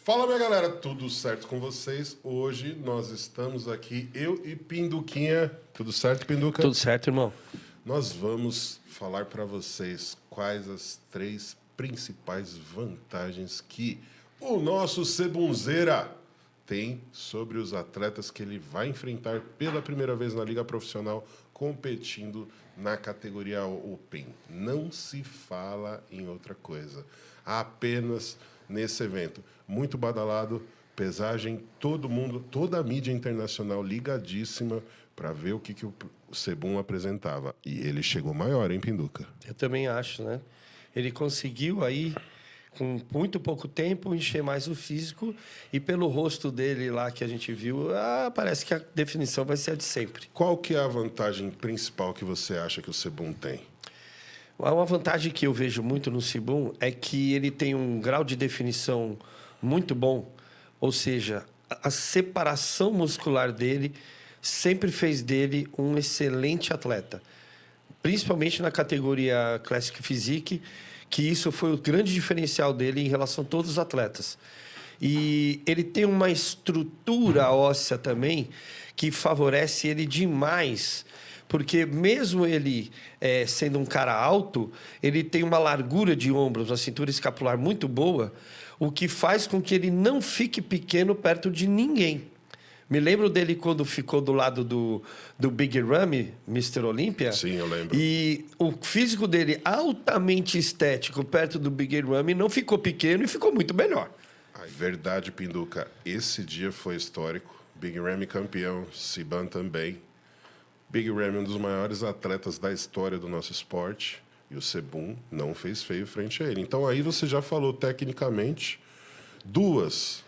Fala, minha galera, tudo certo com vocês? Hoje nós estamos aqui, eu e Pinduquinha. Tudo certo, Pinduca? Tudo certo, irmão. Nós vamos falar para vocês quais as 3 principais vantagens que o nosso Sebunzeira tem sobre os atletas que ele vai enfrentar pela primeira vez na Liga Profissional, competindo na categoria Open. Não se fala em outra coisa, apenas nesse evento. Muito badalado, pesagem, todo mundo, toda a mídia internacional ligadíssima para ver o que o Sebum apresentava. E ele chegou maior, hein, Pinduca? Eu também acho, né? Ele conseguiu aí, com muito pouco tempo, encher mais o físico e pelo rosto dele lá que a gente viu, parece que a definição vai ser a de sempre. Qual que é a vantagem principal que você acha que o Sebum tem? Uma vantagem que eu vejo muito no Sebum é que ele tem um grau de definição muito bom, ou seja, a separação muscular dele sempre fez dele um excelente atleta, principalmente na categoria Classic Physique, que isso foi o grande diferencial dele em relação a todos os atletas. E ele tem uma estrutura óssea também que favorece ele demais, porque mesmo ele sendo um cara alto, ele tem uma largura de ombros, uma cintura escapular muito boa, o que faz com que ele não fique pequeno perto de ninguém. Me lembro dele quando ficou do lado do Big Ramy, Mr. Olympia. Sim, eu lembro. E o físico dele, altamente estético, perto do Big Ramy, não ficou pequeno e ficou muito melhor. Verdade, Pinduca. Esse dia foi histórico. Big Ramy campeão, Siban também. Big Ramy é um dos maiores atletas da história do nosso esporte. E o Sebum não fez feio frente a ele. Então aí você já falou tecnicamente 2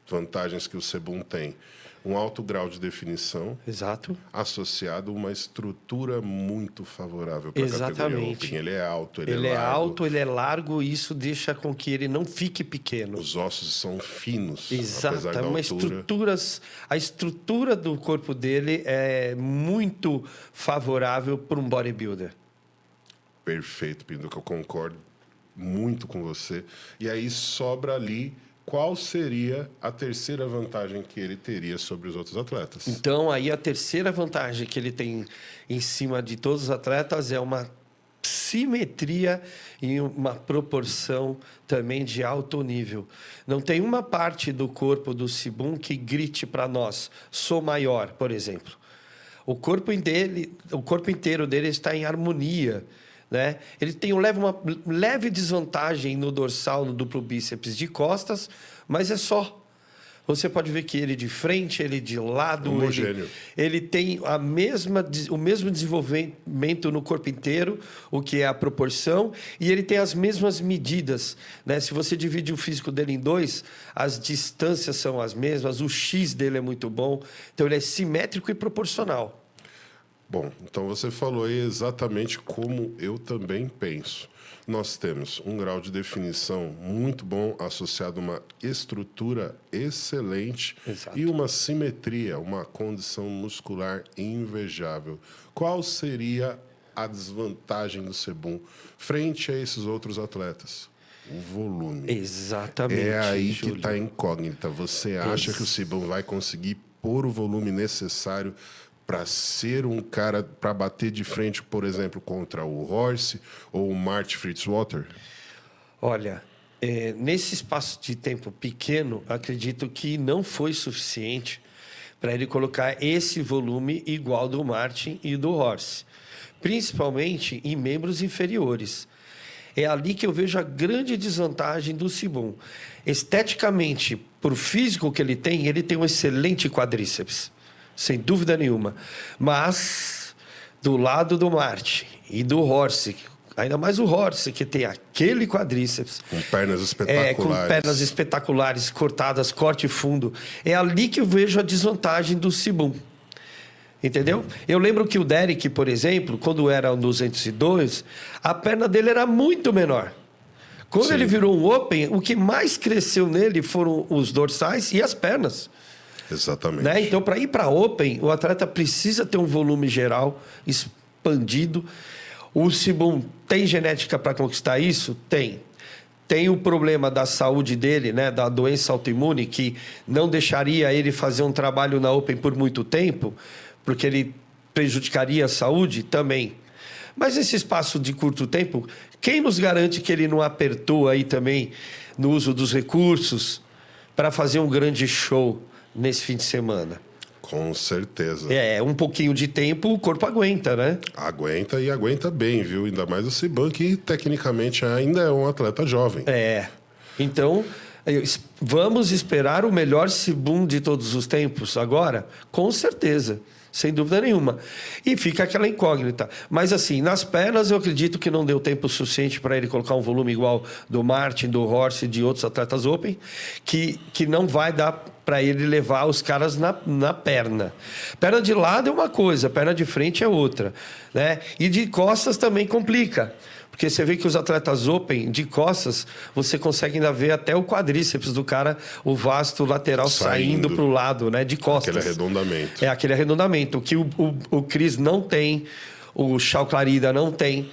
vantagens que o Sebum tem. Um alto grau de definição. Exato. Associado a uma estrutura muito favorável para a categoria Open. Ele é alto, ele é largo. Ele é alto, ele é largo e isso deixa com que ele não fique pequeno. Os ossos são finos, Exato. apesar da altura. A estrutura do corpo dele é muito favorável para um bodybuilder. Perfeito, Pinduca, eu concordo muito com você. E aí sobra ali qual seria a terceira vantagem que ele teria sobre os outros atletas. Então, aí a terceira vantagem que ele tem em cima de todos os atletas é uma simetria e uma proporção também de alto nível. Não tem uma parte do corpo do Sebum que grite para nós, sou maior, por exemplo. O corpo inteiro dele está em harmonia, né? Ele tem uma leve desvantagem no dorsal, no duplo bíceps de costas, mas é só. Você pode ver que ele de frente, ele de lado, ele tem o mesmo desenvolvimento no corpo inteiro, o que é a proporção, e ele tem as mesmas medidas, né? Se você divide o físico dele em 2, as distâncias são as mesmas, o X dele é muito bom, então ele é simétrico e proporcional. Bom, então você falou aí exatamente como eu também penso. Nós temos um grau de definição muito bom, associado a uma estrutura excelente. Exato. E uma simetria, uma condição muscular invejável. Qual seria a desvantagem do Sebum frente a esses outros atletas? O volume. Exatamente. É aí que está a incógnita. Você acha que o Sebum vai conseguir pôr o volume necessário para ser um cara, para bater de frente, por exemplo, contra o Horse ou o Marty Fitzwater? Olha, nesse espaço de tempo pequeno, acredito que não foi suficiente para ele colocar esse volume igual do Martin e do Horse, principalmente em membros inferiores. É ali que eu vejo a grande desvantagem do Sebum. Esteticamente, por físico que ele tem um excelente quadríceps. Sem dúvida nenhuma. Mas, do lado do Martin e do Horse, ainda mais o Horse, que tem aquele quadríceps. Com pernas espetaculares. Com pernas espetaculares, cortadas, corte fundo. É ali que eu vejo a desvantagem do Sebum. Entendeu? Eu lembro que o Derek, por exemplo, quando era um 202, a perna dele era muito menor. Quando ele virou um Open, o que mais cresceu nele foram os dorsais e as pernas. Exatamente. Né? Então, para ir para Open, o atleta precisa ter um volume geral expandido. O Sebum tem genética para conquistar isso? Tem. tem o problema da saúde dele, né, da doença autoimune, que não deixaria ele fazer um trabalho na Open por muito tempo, porque ele prejudicaria a saúde também. Mas esse espaço de curto tempo, quem nos garante que ele não apertou aí também no uso dos recursos para fazer um grande show nesse fim de semana? Com certeza. Um pouquinho de tempo o corpo aguenta, né? Aguenta e aguenta bem, viu? Ainda mais o Ciban, que tecnicamente ainda é um atleta jovem. Então, vamos esperar o melhor Ciban de todos os tempos agora? Com certeza. Sem dúvida nenhuma. E fica aquela incógnita. Mas, assim, nas pernas, eu acredito que não deu tempo suficiente para ele colocar um volume igual do Martin, do Horst e de outros atletas Open, que não vai dar para ele levar os caras na perna. Perna de lado é uma coisa, perna de frente é outra, né? E de costas também complica. Porque você vê que os atletas Open, de costas, você consegue ainda ver até o quadríceps do cara, o vasto lateral saindo para o lado, né? De costas. Aquele arredondamento. Aquele arredondamento. Que o Cris não tem, o Chau Clarida não tem.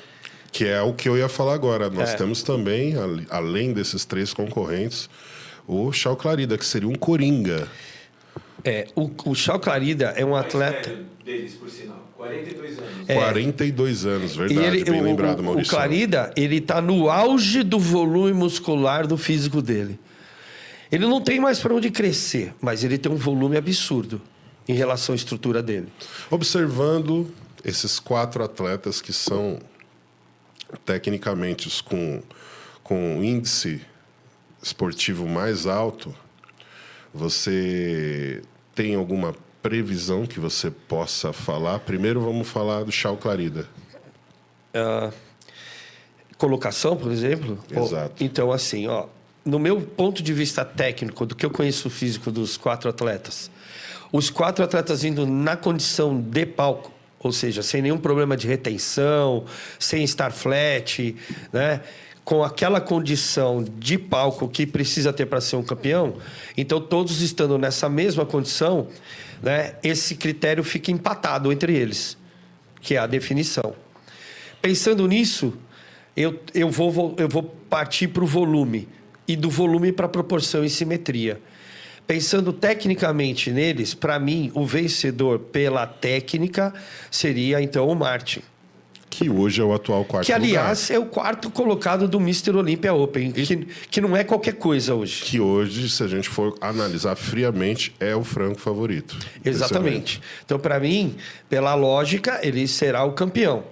Que é o que eu ia falar agora. Nós temos também, além desses 3 concorrentes, o Chau Clarida, que seria um coringa. O Chau Clarida é um atleta... deles, por sinal. 42 anos. 42 anos, verdade. Bem lembrado, Maurício. O Clarida, ele está no auge do volume muscular do físico dele. Ele não tem mais para onde crescer, mas ele tem um volume absurdo em relação à estrutura dele. Observando esses 4 atletas que são tecnicamente com o índice esportivo mais alto, você tem alguma previsão que você possa falar? Primeiro vamos falar do Chau Clarida. Colocação, por exemplo? Exato. Então, assim, no meu ponto de vista técnico, do que eu conheço o físico dos 4 atletas, os 4 atletas indo na condição de palco, ou seja, sem nenhum problema de retenção, sem estar flat, né? Com aquela condição de palco que precisa ter para ser um campeão, então todos estando nessa mesma condição, né, esse critério fica empatado entre eles, que é a definição. Pensando nisso, eu vou partir para o volume, e do volume para a proporção e simetria. Pensando tecnicamente neles, para mim, o vencedor pela técnica seria, então, o Martin. Que hoje é o atual 4º lugar. Que, aliás, é o 4º colocado do Mr. Olympia Open, que não é qualquer coisa hoje. Que hoje, se a gente for analisar friamente, é o franco favorito. Exatamente. Então, para mim, pela lógica, ele será o campeão.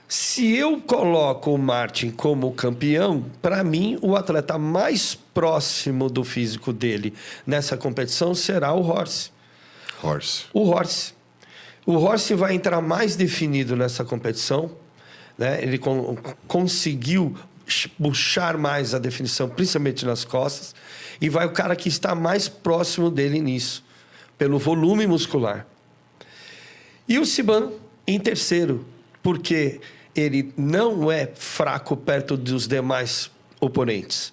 Se eu coloco o Martin como campeão, para mim, o atleta mais próximo do físico dele nessa competição será o Horst. O Horst vai entrar mais definido nessa competição, né? Ele conseguiu puxar mais a definição, principalmente nas costas, e vai o cara que está mais próximo dele nisso, pelo volume muscular. E o Ciban em terceiro, porque ele não é fraco perto dos demais oponentes.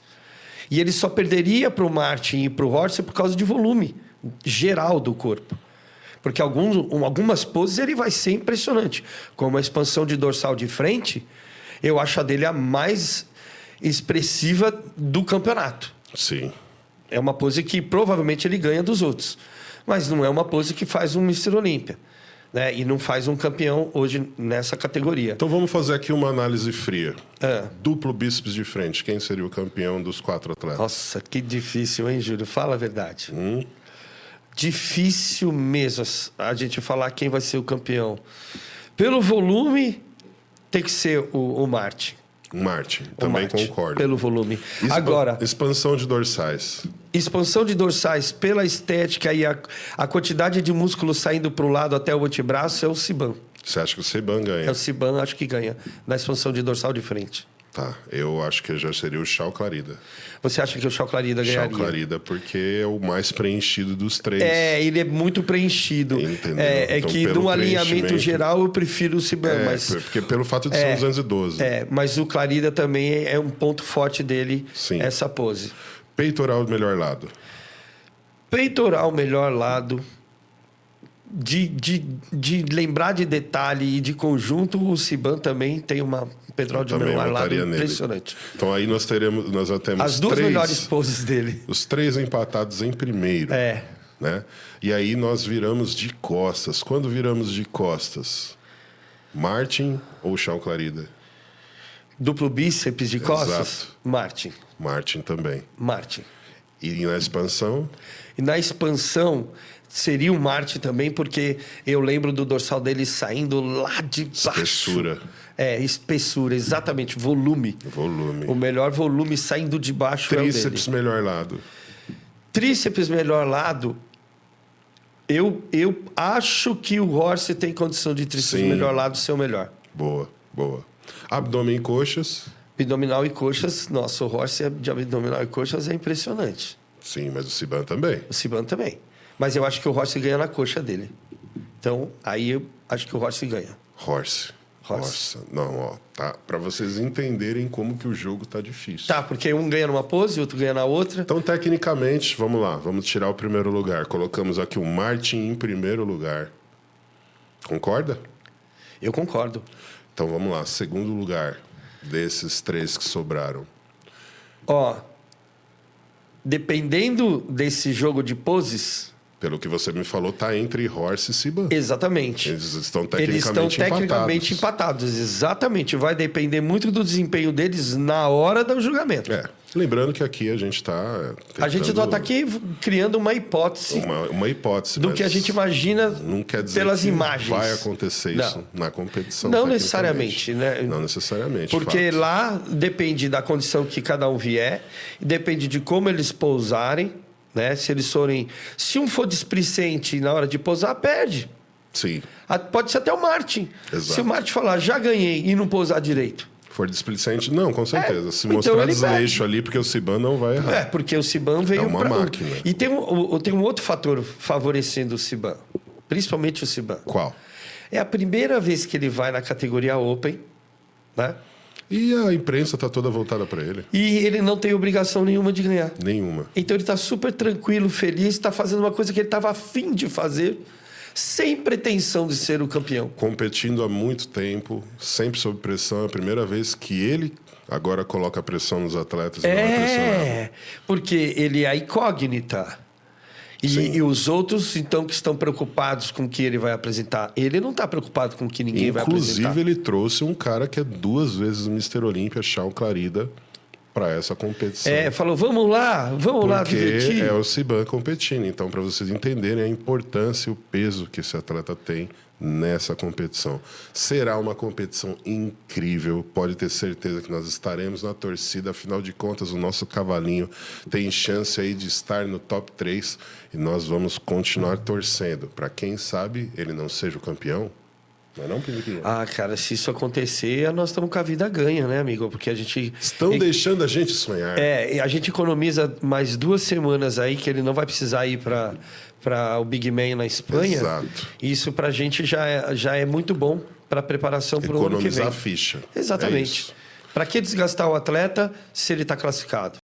E ele só perderia para o Martin e para o Horst por causa de volume geral do corpo. Porque algumas poses ele vai ser impressionante. Como a expansão de dorsal de frente, eu acho a dele a mais expressiva do campeonato. Sim. É uma pose que provavelmente ele ganha dos outros. Mas não é uma pose que faz um Mr. Olímpia, né? E não faz um campeão hoje nessa categoria. Então vamos fazer aqui uma análise fria. Duplo bíceps de frente. Quem seria o campeão dos 4 atletas? Nossa, que difícil, hein, Júlio? Fala a verdade. Difícil mesmo a gente falar quem vai ser o campeão. Pelo volume, tem que ser o Martin. O Martin, também concordo. Pelo volume. Agora, expansão de dorsais. Expansão de dorsais pela estética e a quantidade de músculo saindo para o lado até o antebraço é o Ciban. Você acha que o Ciban ganha? É o Ciban, acho que ganha na expansão de dorsal de frente. Tá, eu acho que já seria o Chau Clarida. Você acha que o Chau Clarida ganharia? Chau Clarida, porque é o mais preenchido dos 3. Ele é muito preenchido. Entendeu? Então, que no alinhamento geral eu prefiro o Ciban. Porque pelo fato de ser 212. Mas o Clarida também é um ponto forte dele, sim, essa pose. Peitoral melhor lado. Peitoral melhor lado. de lembrar de detalhe e de conjunto, o Ciban também tem uma Pedro de também Menor lado votaria nele. impressionante. Então aí nós já temos As duas melhores poses dele. os 3 empatados em primeiro. É. Né? E aí nós viramos de costas. Quando viramos de costas, Martin ou Chão Clarida? Duplo bíceps de costas, Exato. Martin. Martin também. Martin. E na expansão, E na expansão seria o Martin também, porque eu lembro do dorsal dele saindo lá de baixo. espessura, Espessura, exatamente, volume. volume. O melhor volume saindo de baixo é o dele. Tríceps melhor lado. Tríceps melhor lado, eu acho que o Horst tem condição de tríceps Sim. melhor lado ser o melhor. Boa, boa. Abdômen e coxas. Abdominal e coxas, nossa, o Horst de abdominal e coxas é impressionante. Sim, mas o Ciban também. O Ciban também. Mas eu acho que o Horst ganha na coxa dele. Então, aí eu acho que o Horst ganha. Horse. Horse. Nossa, não, ó, tá. Para vocês entenderem como que o jogo tá difícil. Tá, porque um ganha numa pose, o outro ganha na outra. Então, tecnicamente, vamos lá, vamos tirar o primeiro lugar. Colocamos aqui o Martin em primeiro lugar. Concorda? Eu concordo. Então, vamos lá, segundo lugar desses 3 que sobraram. Ó, dependendo desse jogo de poses, Pelo que você me falou, tá entre Horse e Ciban. exatamente. Eles estão Eles estão tecnicamente tecnicamente empatados. Exatamente. Vai depender muito do desempenho deles na hora do julgamento. Lembrando que aqui a gente está... A gente só está aqui criando uma hipótese Uma hipótese. do mas que a gente imagina não quer dizer pelas que imagens. vai acontecer isso na competição. Não tecnicamente. necessariamente, né? Não necessariamente. Porque fato. lá depende da condição que cada um vier, depende de como eles pousarem, né? Se eles forem... Se um for displicente na hora de pousar, perde. Sim. Pode ser até o Martin. Exato. Se o Martin falar, já ganhei, e não pousar direito. For displicente, não, com certeza. Se então mostrar ele desleixo ali, porque o Ciban não vai errar. Porque o Ciban veio É uma máquina. E tem um outro fator favorecendo o Ciban, principalmente o Ciban. Qual? É a primeira vez que ele vai na categoria Open, né? E a imprensa tá toda voltada para ele? E ele não tem obrigação nenhuma de ganhar. Nenhuma. Então ele está super tranquilo, feliz, está fazendo uma coisa que ele estava afim de fazer, sem pretensão de ser o campeão. Competindo há muito tempo, sempre sob pressão. É a primeira vez que ele agora coloca pressão nos atletas e não é pressionado. Porque ele é a incógnita. E os outros, então, que estão preocupados com o que ele vai apresentar. Ele não está preocupado com o que ninguém vai apresentar. Inclusive, ele trouxe um cara que é 2 vezes Mr. Olímpia, Chão Clarida, para essa competição. Falou, vamos lá divertir. Porque é o Ciban competindo. Então, para vocês entenderem a importância e o peso que esse atleta tem nessa competição. Será uma competição incrível. Pode ter certeza que nós estaremos na torcida. Afinal de contas, o nosso cavalinho tem chance aí de estar no top 3 e nós vamos continuar torcendo. Para quem sabe ele não seja o campeão. Não, Piniquinha? Cara, se isso acontecer, nós estamos com a vida ganha, né, amigo? Porque a gente... Estão deixando a gente sonhar. A gente economiza mais 2 semanas aí, que ele não vai precisar ir para o Big Man na Espanha. Exato. Isso para a gente já é muito bom para a preparação para o ano que vem. Economizar a ficha. Exatamente. É isso. Para que desgastar o atleta se ele está classificado?